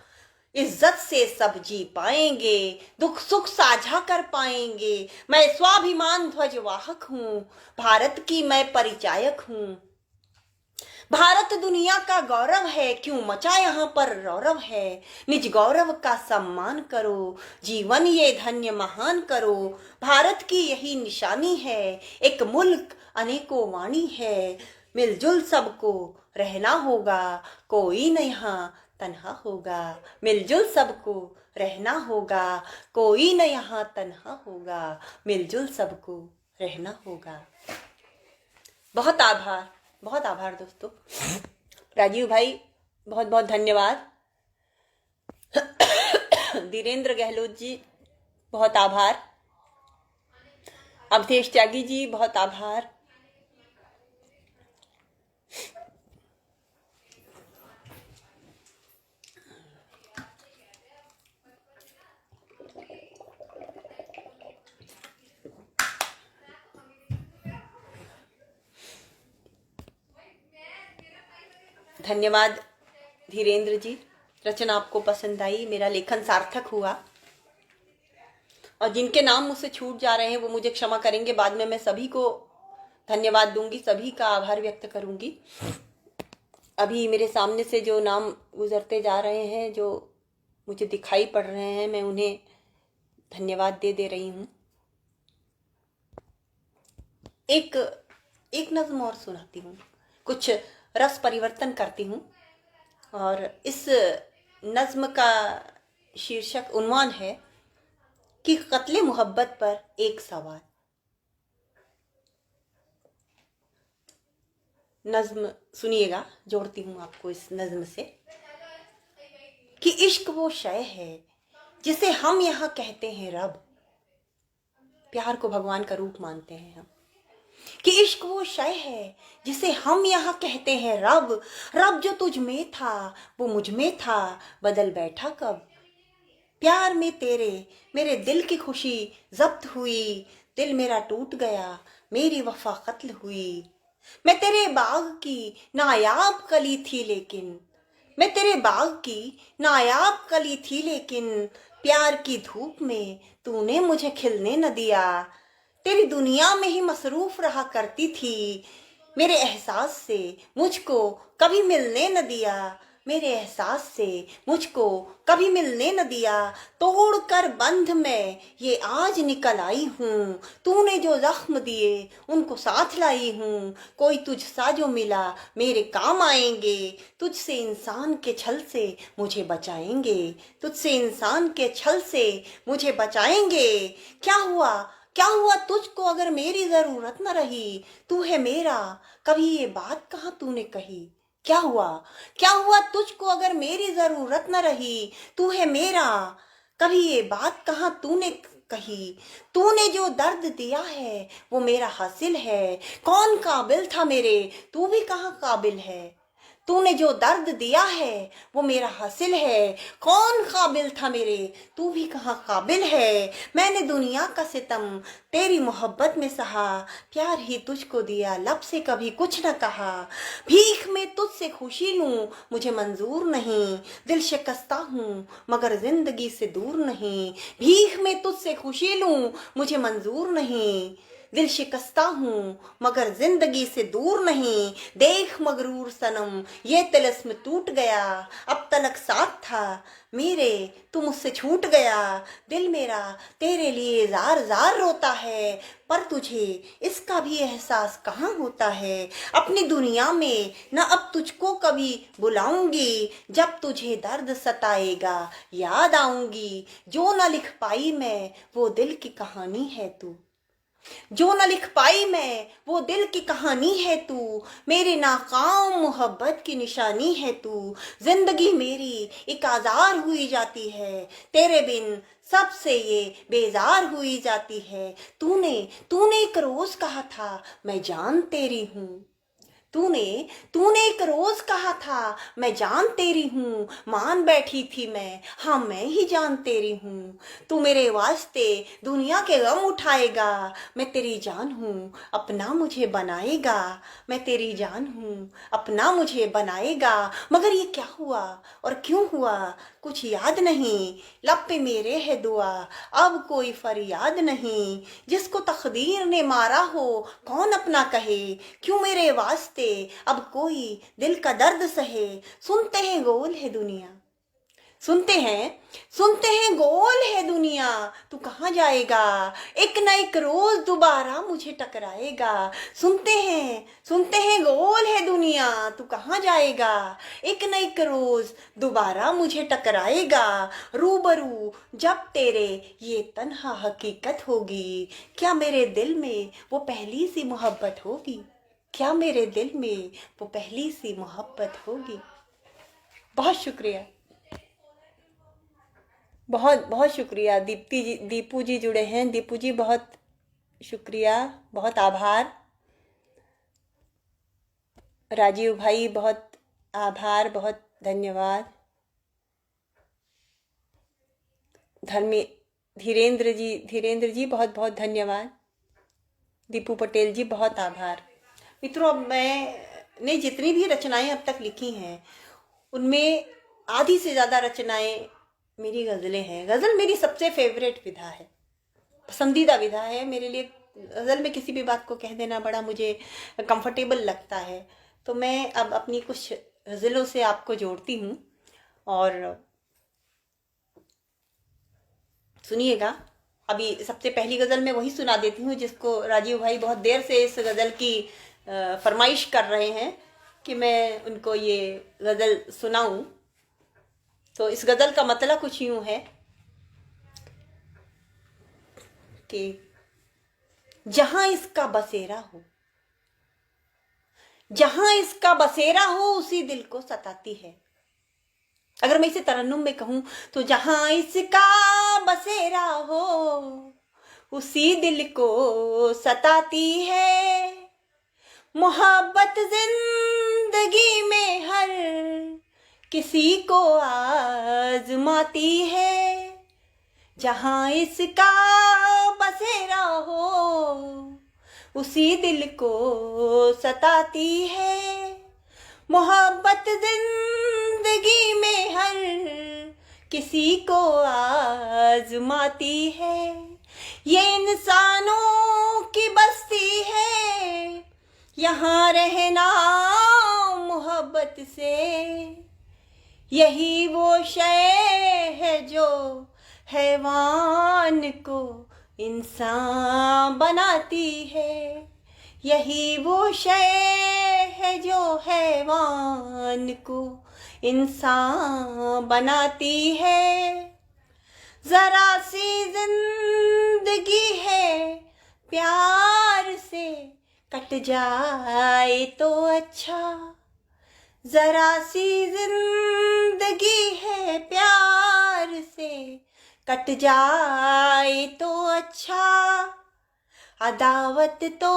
इज्जत से सब जी पाएंगे, दुख सुख साझा कर पाएंगे। मैं स्वाभिमान ध्वजवाहक हूँ, भारत की मैं परिचायक हूँ। भारत दुनिया का गौरव है, क्यों मचा यहाँ पर रौरव है। निज गौरव का सम्मान करो, जीवन ये धन्य महान करो। भारत की यही निशानी है, एक मुल्क अनेकों वाणी है। मिलजुल सबको रहना होगा, कोई न यहाँ तन्हा होगा। मिलजुल सबको रहना होगा, कोई न यहाँ तन्हा होगा। मिलजुल सबको रहना होगा। बहुत आभार दोस्तों। राजीव भाई बहुत बहुत धन्यवाद। धीरेन्द्र गहलोत जी बहुत आभार। अवधेश त्यागी जी बहुत आभार। धन्यवाद धीरेन्द्र जी, रचना आपको पसंद आई, मेरा लेखन सार्थक हुआ। और जिनके नाम मुझसे छूट जा रहे हैं वो मुझे क्षमा करेंगे, बाद में मैं सभी को धन्यवाद दूंगी, सभी का आभार व्यक्त करूंगी। अभी मेरे सामने से जो नाम गुजरते जा रहे हैं, जो मुझे दिखाई पड़ रहे हैं, मैं उन्हें धन्यवाद दे रही हूँ। एक नज्म और सुनाती हूँ, कुछ रस परिवर्तन करती हूँ। और इस नज्म का शीर्षक उन्वान है कि कत्ले मोहब्बत पर एक सवाल। नज्म सुनिएगा, जोड़ती हूँ आपको इस नज्म से कि इश्क वो शय है जिसे हम यहाँ कहते हैं रब। प्यार को भगवान का रूप मानते हैं हम। कि इश्क वो शय है जिसे हम यहाँ कहते हैं रब। रब जो तुझ में था वो मुझ में था, बदल बैठा कब। प्यार में तेरे मेरे दिल की खुशी जब्त हुई, दिल मेरा टूट गया, मेरी वफा कत्ल हुई। मैं तेरे बाग की नायाब कली थी लेकिन, मैं तेरे बाग की नायाब कली थी लेकिन, प्यार की धूप में तूने मुझे खिलने न दिया। तेरी दुनिया में ही मसरूफ रहा करती थी, मेरे एहसास से मुझको कभी मिलने न दिया। मेरे एहसास से मुझको कभी मिलने न दिया। तोड़ कर बंध में ये आज निकल आई हूँ, तूने जो जख्म दिए उनको साथ लाई हूँ। कोई तुझसा जो मिला मेरे काम आएंगे, तुझसे इंसान के छल से मुझे बचाएंगे, तुझसे इंसान के छल से मुझे बचाएंगे। क्या हुआ तुझको अगर मेरी जरूरत न रही, तू है मेरा कभी ये बात कहाँ तूने कही। क्या हुआ तुझको अगर मेरी जरूरत न रही, तू है मेरा कभी ये बात कहाँ तूने कही। तूने जो दर्द दिया है वो मेरा हासिल है, कौन काबिल था मेरे तू भी कहाँ काबिल है। तूने जो दर्द दिया है वो मेरा हासिल है, कौन काबिल था मेरे तू भी कहाँ काबिल है। मैंने दुनिया का सितम तेरी मोहब्बत में सहा, प्यार ही तुझको दिया लब से कभी कुछ न कहा। भीख में तुझसे खुशी लूं मुझे मंजूर नहीं, दिल शिकस्ता हूँ मगर जिंदगी से दूर नहीं। भीख में तुझसे खुशी लूं मुझे मंजूर नहीं, दिल शिकस्ता हूँ मगर जिंदगी से दूर नहीं। देख मगरूर सनम ये तिलिस्म टूट गया, अब तलक साथ था मेरे तू मुझसे छूट गया। दिल मेरा तेरे लिए जार जार रोता है, पर तुझे इसका भी एहसास कहाँ होता है। अपनी दुनिया में न अब तुझको कभी बुलाऊंगी, जब तुझे दर्द सताएगा याद आऊंगी। जो न लिख पाई मैं वो दिल की कहानी है तू, जो न लिख पाई मैं वो दिल की कहानी है तू। मेरे नाकाम मोहब्बत की निशानी है तू। जिंदगी मेरी एक आजार हुई जाती है, तेरे बिन सबसे ये बेजार हुई जाती है। तूने एक रोज कहा था मैं जान तेरी हूँ, तूने एक रोज कहा था मैं जान तेरी हूँ। मान बैठी थी मैं हाँ मैं ही जान तेरी हूँ। तू मेरे वास्ते दुनिया के गम उठाएगा, मैं तेरी जान हूँ अपना मुझे बनाएगा। मैं तेरी जान हूँ अपना मुझे बनाएगा। मगर ये क्या हुआ और क्यों हुआ कुछ याद नहीं, लब पे मेरे है दुआ अब कोई फरियाद नहीं। जिसको तकदीर ने मारा हो कौन अपना कहे, क्यों मेरे वास्ते अब कोई दिल का दर्द सहे। सुनते हैं गोल है दुनिया, सुनते हैं गोल है दुनिया, तू कहाँ जाएगा, एक न एक रोज दोबारा मुझे टकराएगा। सुनते हैं गोल है दुनिया, तू कहाँ जाएगा, एक न एक रोज दोबारा मुझे टकराएगा। रूबरू जब तेरे ये तन्हा हकीकत होगी, क्या मेरे दिल में वो पहली सी मोहब्बत होगी, क्या मेरे दिल में वो पहली सी मोहब्बत होगी। बहुत शुक्रिया, बहुत बहुत शुक्रिया। दीपू जी जुड़े हैं। दीपू जी बहुत शुक्रिया, बहुत आभार। राजीव भाई बहुत आभार, बहुत धन्यवाद। धीरेन्द्र जी बहुत बहुत धन्यवाद। दीपू पटेल जी बहुत आभार। मित्रों, अब मैंने जितनी भी रचनाएं अब तक लिखी हैं उनमें आधी से ज़्यादा रचनाएं मेरी गज़लें हैं। गज़ल मेरी सबसे फेवरेट विधा है, पसंदीदा विधा है मेरे लिए। गज़ल में किसी भी बात को कह देना बड़ा मुझे कंफर्टेबल लगता है। तो मैं अब अपनी कुछ गज़लों से आपको जोड़ती हूँ और सुनिएगा। अभी सबसे पहली गज़ल मैं वही सुना देती हूँ जिसको राजीव भाई बहुत देर से इस गज़ल की फरमाइश कर रहे हैं कि मैं उनको ये गज़ल सुनाऊं। तो इस गज़ल का मतलब कुछ यूं है कि जहां इसका बसेरा हो, जहां इसका बसेरा हो उसी दिल को सताती है। अगर मैं इसे तरन्नुम में कहूं तो जहां इसका बसेरा हो उसी दिल को सताती है। मोहब्बत जिंदगी में हर किसी को आजमाती है। जहां इसका बसेरा हो उसी दिल को सताती है। मोहब्बत जिंदगी में हर किसी को आजमाती है। ये इंसानों की बस्ती है, यहाँ रहना मोहब्बत से। यही वो शय है जो हैवान को इंसान बनाती है। यही वो शय है जो हैवान को इंसान बनाती है। जरा सी जिंदगी है प्यार से कट जाए तो अच्छा। जरा सी जिंदगी है प्यार से कट जाए तो अच्छा। अदावत तो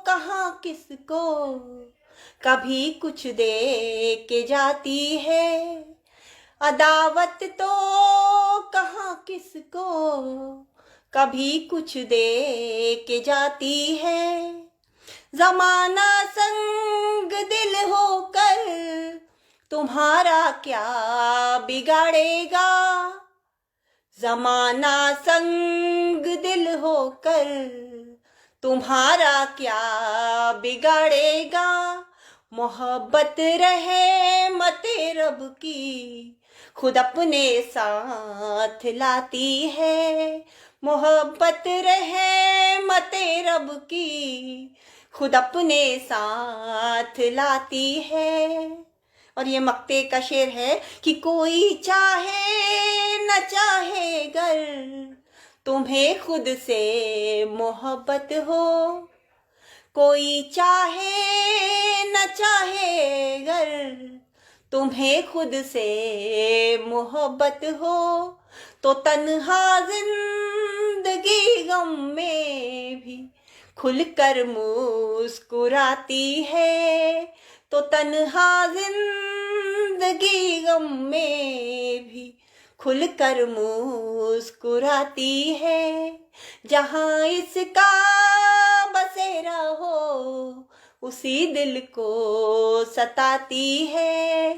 कहाँ किसको कभी कुछ दे के जाती है। अदावत तो कहाँ किसको कभी कुछ दे के जाती है। जमाना संग दिल होकर तुम्हारा क्या बिगाड़ेगा। जमाना संग दिल होकर तुम्हारा क्या बिगाड़ेगा। मोहब्बत रहे मते रब की खुद अपने साथ लाती है। मोहब्बत रहे मते रब की खुद अपने साथ लाती है। और ये मक्ते का शेर है कि कोई चाहे न चाहे गर तुम्हें खुद से मोहब्बत हो। कोई चाहे न चाहे गर तुम्हें खुद से मोहब्बत हो। तो तन्हा जिंदगी गम में भी खुलकर मुस्कुराती है। तो तन्हा जिंदगी गम में भी खुलकर मुस्कुराती है। जहां इसका बसेरा हो उसी दिल को सताती है।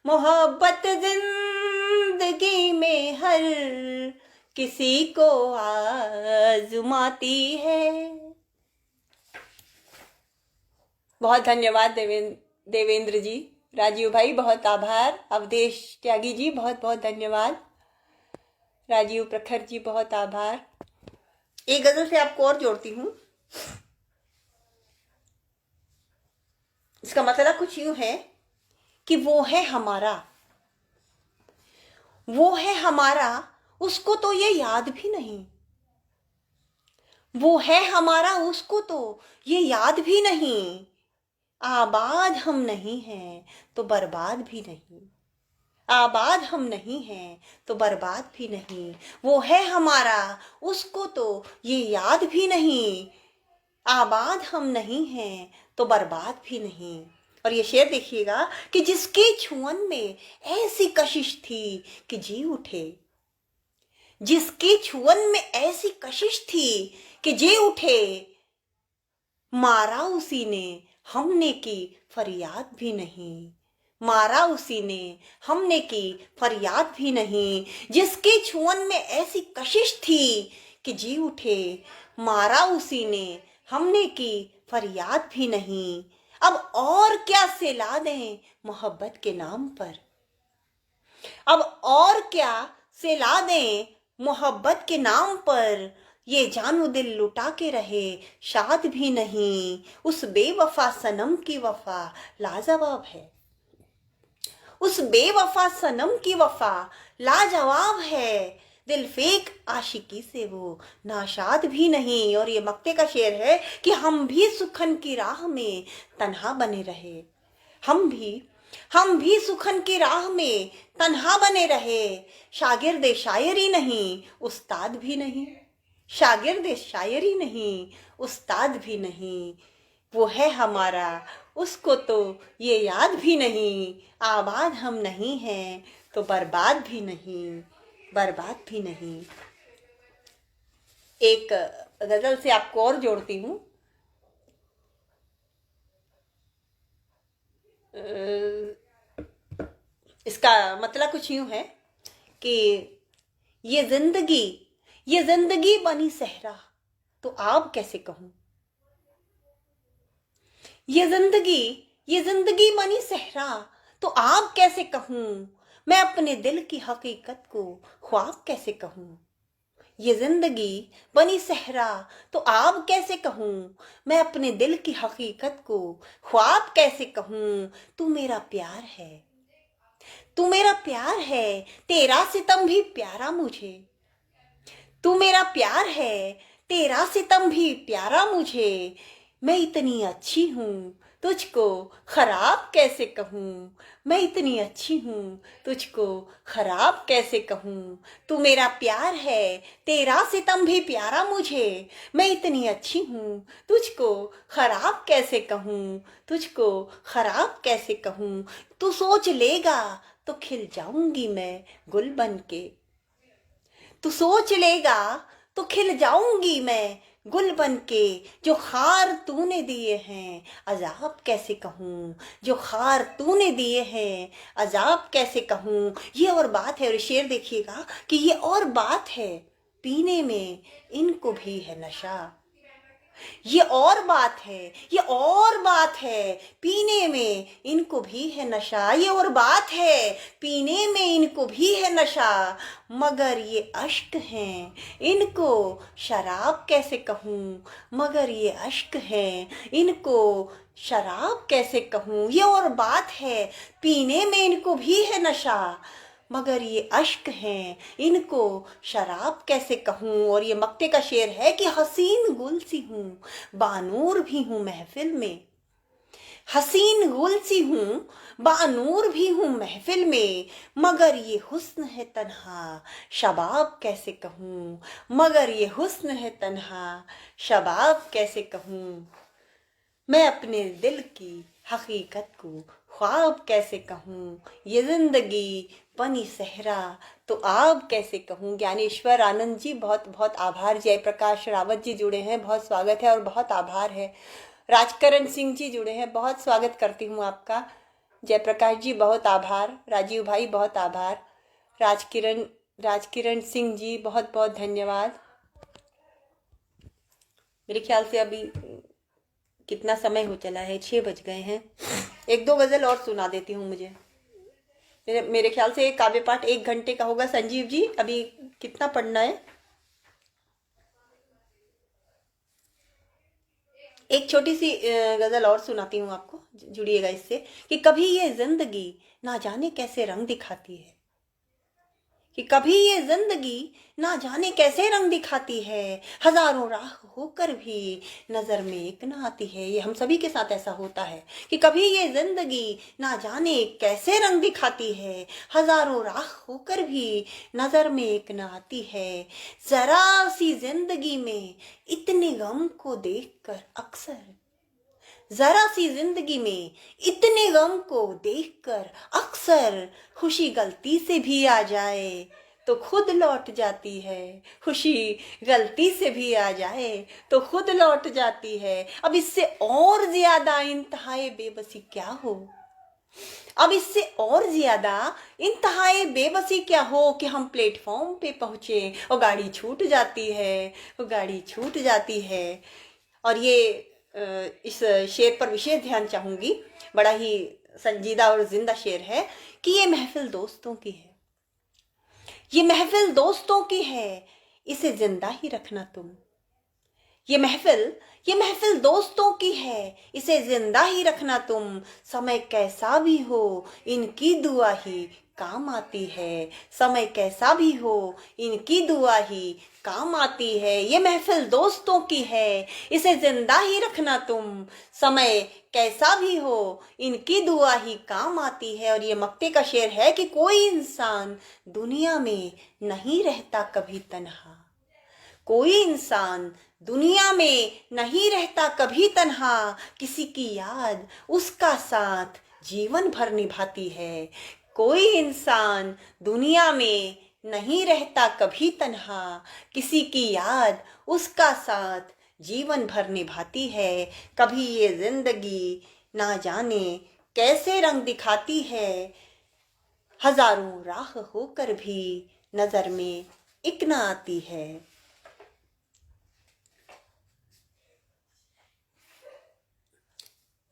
मोहब्बत जिंदगी में हर किसी को आजमाती है। बहुत धन्यवाद देवेंद्र जी, राजीव भाई बहुत आभार। अवधेश त्यागी जी बहुत बहुत धन्यवाद। राजीव प्रखर जी बहुत आभार। एक गजल से आपको और जोड़ती हूँ। इसका मतलब कुछ यूं है कि वो है हमारा, वो है हमारा, उसको तो ये याद भी नहीं। वो है हमारा, उसको तो ये याद भी नहीं। आबाद हम नहीं हैं तो बर्बाद भी नहीं। आबाद हम नहीं हैं तो बर्बाद भी नहीं। वो है हमारा, उसको तो ये याद भी नहीं। आबाद हम नहीं हैं तो बर्बाद भी नहीं। और ये शेर देखिएगा कि जिसके छुअन में ऐसी कशिश थी कि जी उठे। जिसके छुअन में ऐसी कशिश थी कि जी उठे। मारा उसी ने, हमने की फरियाद भी नहीं। मारा उसी ने, हमने की फरियाद भी नहीं। जिसके छुअन में ऐसी कशिश थी कि जी उठे। मारा उसी ने, हमने की फरियाद भी नहीं। अब और क्या सिला दें मोहब्बत के नाम पर। अब और क्या सिला दें मोहब्बत के नाम पर। ये जानो दिल लुटा के रहे शाद भी नहीं। उस बेवफा सनम की वफा लाजवाब है। उस बेवफा सनम की वफा लाजवाब है। दिल फेंक आशिकी से वो नाशाद भी नहीं। और ये मक्के का शेर है कि हम भी सुखन की राह में तन्हा बने रहे। हम भी सुखन की राह में तन्हा बने रहे। शागिर्द शायरी नहीं, उस्ताद भी नहीं। शागिर्द शायरी नहीं, उस्ताद भी नहीं। वो है हमारा, उसको तो ये याद भी नहीं। आबाद हम नहीं हैं तो बर्बाद भी नहीं। बर्बाद भी नहीं। एक गजल से आपको और जोड़ती हूँ। इसका मतलब कुछ यूं है कि ये जिंदगी बनी सहरा तो आप कैसे कहूं। ये जिंदगी बनी सहरा तो आप कैसे कहूं। मैं अपने दिल की हकीकत को ख्वाब कैसे कहूं। ये जिंदगी बनी सहरा तो आप कैसे कहूं। मैं अपने दिल की हकीकत को ख्वाब कैसे कहूं। तू मेरा प्यार है, तू मेरा प्यार है, तेरा सितम भी प्यारा मुझे। तू मेरा प्यार है, तेरा सितम भी प्यारा मुझे। मैं इतनी अच्छी हूँ, तुझको खराब कैसे कहूँ। मैं इतनी अच्छी हूँ, तुझको खराब कैसे कहूँ। तू मेरा प्यार है, तेरा सितम भी प्यारा मुझे। मैं इतनी अच्छी हूँ, तुझको खराब कैसे कहूँ। तुझको खराब कैसे कहूँ। तू सोच लेगा तो खिल जाऊंगी मैं गुल बन के। तू सोच लेगा तो खिल जाऊंगी मैं गुल बन के। जो खार तूने दिए हैं अजाब कैसे कहूँ। जो खार तूने दिए हैं अजाब कैसे कहूँ। ये और बात है। और शेर देखिएगा कि ये और बात है, पीने में इनको भी है नशा। ये और बात है, ये और बात है, पीने में इनको भी है नशा। ये और बात है, पीने में इनको भी है नशा। मगर ये अश्क हैं, इनको शराब कैसे कहूँ। मगर ये अश्क हैं, इनको शराब कैसे कहूँ। ये और बात है, पीने में इनको भी है नशा। मगर ये अश्क हैं, इनको शराब कैसे कहूँ। और ये मक्के का शेर है कि हसीन गुल सी हूँ, बानूर भी हूँ महफिल में। हसीन गुल सी हूँ, बानूर भी हूँ महफिल में। मगर ये हुस्न है तन्हा, शबाब कैसे कहूँ। मगर ये हुस्न है तन्हा, शबाब कैसे कहूँ। मैं अपने दिल की हकीकत को ख्वाब कैसे कहूँ। ये जिंदगी बनी सहरा तो आप कैसे कहूँ। ज्ञानेश्वर आनंद जी बहुत बहुत आभार। जयप्रकाश रावत जी जुड़े हैं, बहुत स्वागत है और बहुत आभार है। राजकरण सिंह जी जुड़े हैं, बहुत स्वागत करती हूँ आपका। जयप्रकाश जी बहुत आभार। राजीव भाई बहुत आभार। राजकिरण सिंह जी बहुत बहुत धन्यवाद। मेरे ख्याल से अभी कितना समय हो चला है, 6 बज गए हैं। एक दो गजल और सुना देती हूँ। मेरे ख्याल से काव्य पाठ 1 घंटे का होगा। संजीव जी अभी कितना पढ़ना है? एक छोटी सी गजल और सुनाती हूँ आपको, जुड़िएगा इससे। कि कभी ये जिंदगी ना जाने कैसे रंग दिखाती है, कि कभी ये जिंदगी ना जाने कैसे रंग दिखाती है, हजारों राह होकर भी नजर में एक ना आती है। ये हम सभी के साथ ऐसा होता है कि कभी ये जिंदगी ना जाने कैसे रंग दिखाती है, हजारों राह होकर भी नजर में एक ना आती है। जरा सी जिंदगी में इतने गम को देखकर अक्सर, जरा सी जिंदगी में इतने गम को देखकर अक्सर खुशी गलती से भी आ जाए तो खुद लौट जाती है, खुशी गलती से भी आ जाए तो खुद लौट जाती है। अब इससे और ज्यादा इंतहाए बेबसी क्या हो, अब इससे और ज्यादा इंतहाए बेबसी क्या हो कि हम प्लेटफॉर्म पे पहुंचे और गाड़ी छूट जाती है, वो गाड़ी छूट जाती है। और ये इस शेर पर विशेष ध्यान चाहूंगी, बड़ा ही संजीदा और जिंदा शेर है कि ये महफिल दोस्तों की है, ये महफिल दोस्तों की है, इसे जिंदा ही रखना तुम। ये महफिल दोस्तों की है, इसे जिंदा ही रखना तुम। समय कैसा भी हो इनकी दुआ ही काम आती है, समय कैसा भी हो इनकी दुआ ही काम आती है। ये महफिल दोस्तों की है, इसे जिंदा ही रखना तुम। समय कैसा भी हो इनकी दुआ ही काम आती है। और ये मक्ते का शेर है कि कोई इंसान दुनिया में नहीं रहता कभी तन्हा, कोई इंसान दुनिया में नहीं रहता कभी तन्हा, किसी की याद उसका साथ जीवन भर निभाती है। कोई इंसान दुनिया में नहीं रहता कभी तन्हा, किसी की याद उसका साथ जीवन भर निभाती है। कभी ये जिंदगी ना जाने कैसे रंग दिखाती है, हजारों राह होकर भी नजर में एक ना आती है।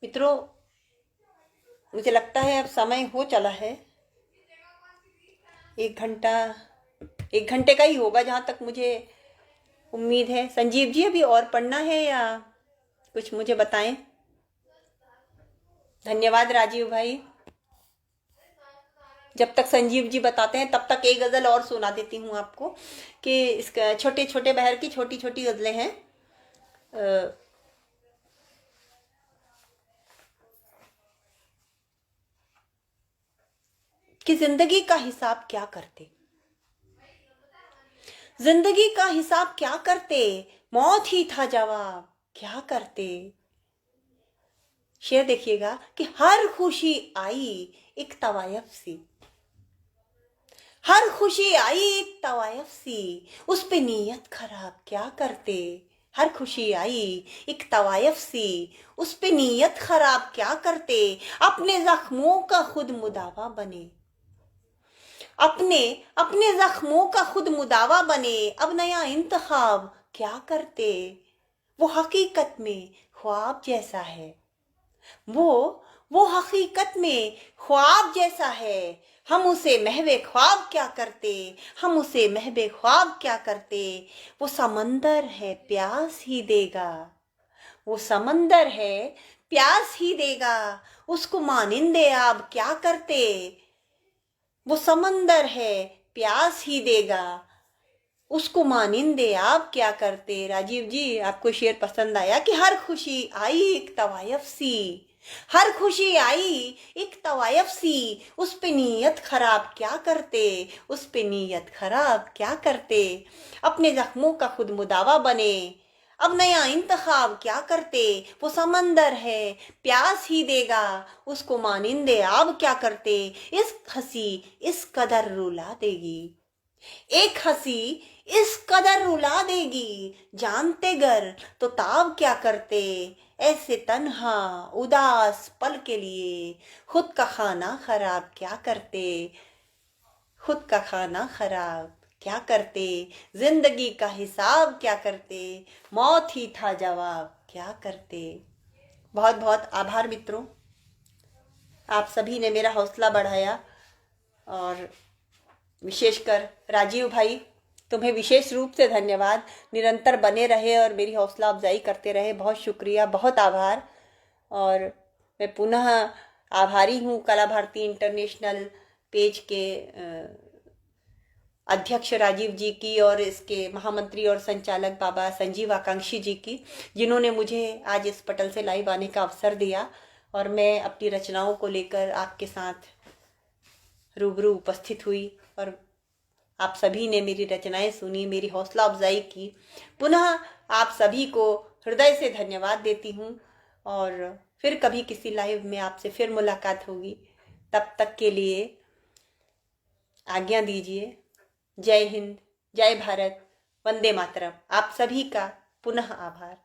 मित्रों, मुझे लगता है अब समय हो चला है। 1 घंटा, 1 घंटे का ही होगा जहाँ तक मुझे उम्मीद है। संजीव जी अभी और पढ़ना है या कुछ मुझे बताएं? धन्यवाद राजीव भाई। जब तक संजीव जी बताते हैं तब तक एक गजल और सुना देती हूँ आपको कि इसका छोटे छोटे बहर की छोटी छोटी गजलें हैं। कि जिंदगी का हिसाब क्या करते, जिंदगी का हिसाब क्या करते, मौत ही था जवाब क्या करते। शेर देखिएगा कि हर खुशी आई एक तवायफ सी, हर खुशी आई एक तवायफ सी, उस पे नीयत खराब क्या करते। हर खुशी आई एक तवायफ सी, उस पे नीयत खराब क्या करते। अपने जख्मों का खुद मुदावा बने, अपने अपने जख्मों का खुद मुदावा बने। अब नया इंतखाब क्या करते। वो हकीकत में ख्वाब जैसा है, वो हकीकत में ख्वाब जैसा है। हम उसे महवे ख्वाब क्या करते, हम उसे महवे ख्वाब क्या करते। वो समंदर है प्यास ही देगा, वो समंदर है प्यास ही देगा, उसको मानिंदे आप क्या करते। वो समंदर है प्यास ही देगा, उसको मानिंदे आप क्या करते। राजीव जी आपको शेर पसंद आया कि हर खुशी आई एक तवायफ सी, हर खुशी आई एक तवायफ सी, उस पे नीयत खराब क्या करते, उस पे नीयत खराब क्या करते। अपने जख्मों का खुद मुदावा बने, अब नया इंतखाब क्या करते। वो समंदर है प्यास ही देगा, उसको मानिंदे आप क्या करते। इस हंसी इस कदर रुला देगी, एक हंसी इस कदर रुला देगी, जानते गर तो ताब क्या करते। ऐसे तन्हा उदास पल के लिए खुद का खाना खराब क्या करते, खुद का खाना खराब क्या करते। जिंदगी का हिसाब क्या करते, मौत ही था जवाब क्या करते। बहुत बहुत आभार मित्रों। आप सभी ने मेरा हौसला बढ़ाया। और विशेषकर राजीव भाई, तुम्हें विशेष रूप से धन्यवाद। निरंतर बने रहे और मेरी हौसला अफजाई करते रहे, बहुत शुक्रिया, बहुत आभार। और मैं पुनः आभारी हूँ कला भारती इंटरनेशनल पेज के अध्यक्ष राजीव जी की और इसके महामंत्री और संचालक बाबा संजीव आकांक्षी जी की, जिन्होंने मुझे आज इस पटल से लाइव आने का अवसर दिया और मैं अपनी रचनाओं को लेकर आपके साथ रूबरू उपस्थित हुई और आप सभी ने मेरी रचनाएं सुनी, मेरी हौसला अफजाई की। पुनः आप सभी को हृदय से धन्यवाद देती हूँ और फिर कभी किसी लाइव में आपसे फिर मुलाकात होगी। तब तक के लिए आज्ञा दीजिए। जय हिंद, जय भारत, वंदे मातरम। आप सभी का पुनः आभार।